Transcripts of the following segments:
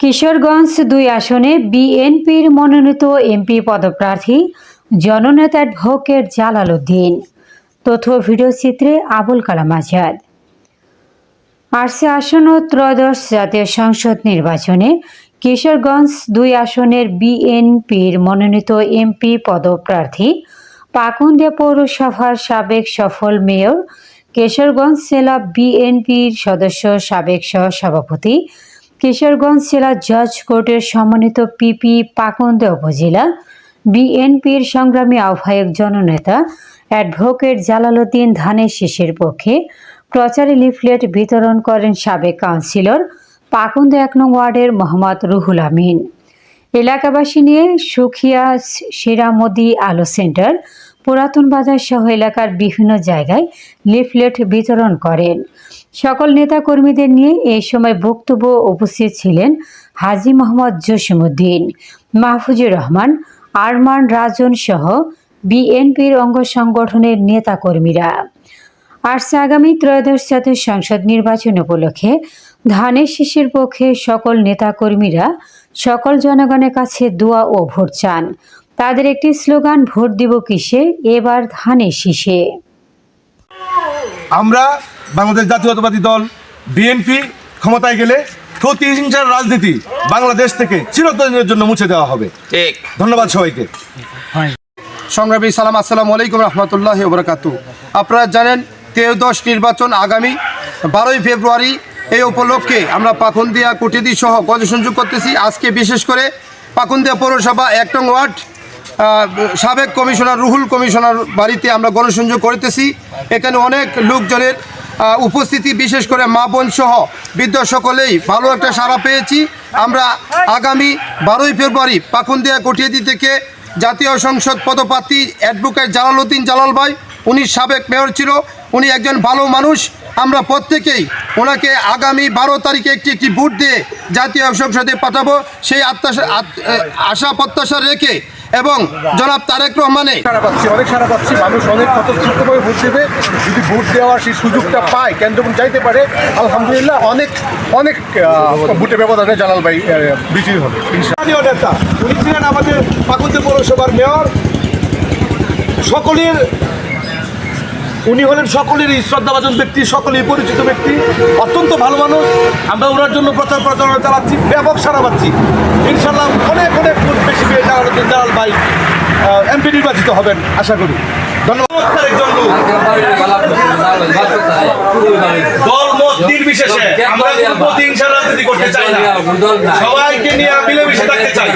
কিশোরগঞ্জ ২ আসনে বিএনপির মনোনীত এমপি পদপ্রার্থী জননেতা অ্যাডভোকেট জালাল উদ্দিন। তথ্য ভিডিওচিত্রে আবুল কালাম আজাদ। আরসি আসন ও ত্রয়োদশ জাতীয় সংসদ নির্বাচনে কিশোরগঞ্জ ২ আসনের বিএনপির মনোনীত এমপি পদপ্রার্থী পাকুন্দিয়া পৌরসভার সাবেক সফল মেয়র, কিশোরগঞ্জ জেলা বিএনপির সদস্য, সাবেক সহসভাপতি, কিশোরগঞ্জ জেলা জজ কোর্টের সম্মানিত পিপি, পাকুন্দিয়া উপজেলা বিএনপির সংগ্রামী আহ্বায়ক জননেতা অ্যাডভোকেট জালাল উদ্দিন ধানের শীষের পক্ষে প্রচারে লিফলেট বিতরণ করেন সাবেক কাউন্সিলর, পাকুন্দিয়া ১ নং ওয়ার্ডের মোহাম্মদ রুহুল আমিন। এলাকাবাসী নিয়ে সুখিয়া শিরামদি আলো সেন্টার, পুরাতন বাজার সহ এলাকার বিভিন্ন জায়গায় লিফলেট বিতরণ করেন। সকল নেতাকর্মীদের নিয়ে এই সময় বক্তব্য উপস্থিত ছিলেন হাজী মোহাম্মদ জসিমউদ্দিন, মাহফুজুর রহমান, আরমান রাজন সহ বিএনপির অঙ্গ সংগঠনের নেতাকর্মীরা। আরসি আগামী ত্রয়োদশ জাতীয় সংসদ নির্বাচন উপলক্ষে ধানের শীষের পক্ষে সকল নেতাকর্মীরা সকল জনগণের কাছে দোয়া ও ভোট চান। তাদের একটি স্লোগান, ভোট দিব কিসে, এবার ধানের শীষে। আমরা বাংলাদেশ জাতীয়তাবাদী দল বিএনপি ক্ষমতায় গেলে প্রতিহিংসার রাজনীতি বাংলাদেশ থেকে চিরদিনের জন্য মুছে দেওয়া হবে। ঠিক। ধন্যবাদ সবাইকে। সংগ্রামী সালাম, আসসালামু আলাইকুম রহমতুল্লাহ বরকাতু। আপনারা জানেন ত্রয়োদশ নির্বাচন আগামী 12ই ফেব্রুয়ারি। এই উপলক্ষে আমরা পাকুন্দিয়া কুটিদি সহ গণসংযোগ করতেছি। আজকে বিশেষ করে পাকুন্দিয়া পৌরসভা ১ নং ওয়ার্ড সাবেক কমিশনার রুহুল কমিশনার বাড়িতে আমরা গণসংযোগ করতেছি। এখানে অনেক লোকজনের উপস্থিতি, বিশেষ করে মা বোন সহ বৃদ্ধ সকলেই ভালো একটা সাড়া পেয়েছি। আমরা আগামী 12ই ফেব্রুয়ারি পাকুন্দিয়া কুটিয়াদি থেকে জাতীয় সংসদ পদপ্রার্থী অ্যাডভোকেট জালাল উদ্দিন জালাল ভাই, উনি সাবেক মেয়র ছিল, উনি একজন ভালো মানুষ। আমরা প্রত্যেকেই ওনাকে আগামী 12 তারিখে একটি ভোট দিয়ে জাতীয় সংসদে পাঠাবো, সেই আশা প্রত্যাশা রেখে এবং জনাব তারেক রহমানে অনেক সারা পাচ্ছি। মানুষ অনেক স্বতঃস্ফূর্তভাবে ভোট দেবে। যদি ভোট দেওয়ার সেই সুযোগটা পায়, কেন্দ্র যাইতে পারে, আলহামদুলিল্লাহ অনেক অনেক ভোটের ব্যবধানে জালাল ভাই বিজয়ী হবে। স্থানীয় নেতা উনি ছিলেন আমাদের পাকুন্দিয়া পৌরসভার মেয়র। উনি হলেন সকলেরই শ্রদ্ধাভাজন ব্যক্তি, সকলেই পরিচিত ব্যক্তি, অত্যন্ত ভালো মানুষ। আমরা ওনার জন্য প্রচারণা চালাচ্ছি, ব্যাপক সারা পাচ্ছি। ইনশাল্লাহ অনেক অনেক ভোট বেশি পেয়ে জালাল ভাই এমপি নির্বাচিত হবেন আশা করি। ধন্যবাদ। দল মত নির্বিশেষে আমরা প্রতিহিংসার রাজনীতি করতে চাই না, সবাইকে নিয়ে মিলেমিশে থাকতে চাই।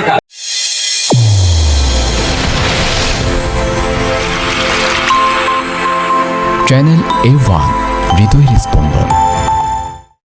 চ্যানেল A1 হৃদয়ের স্পন্দন।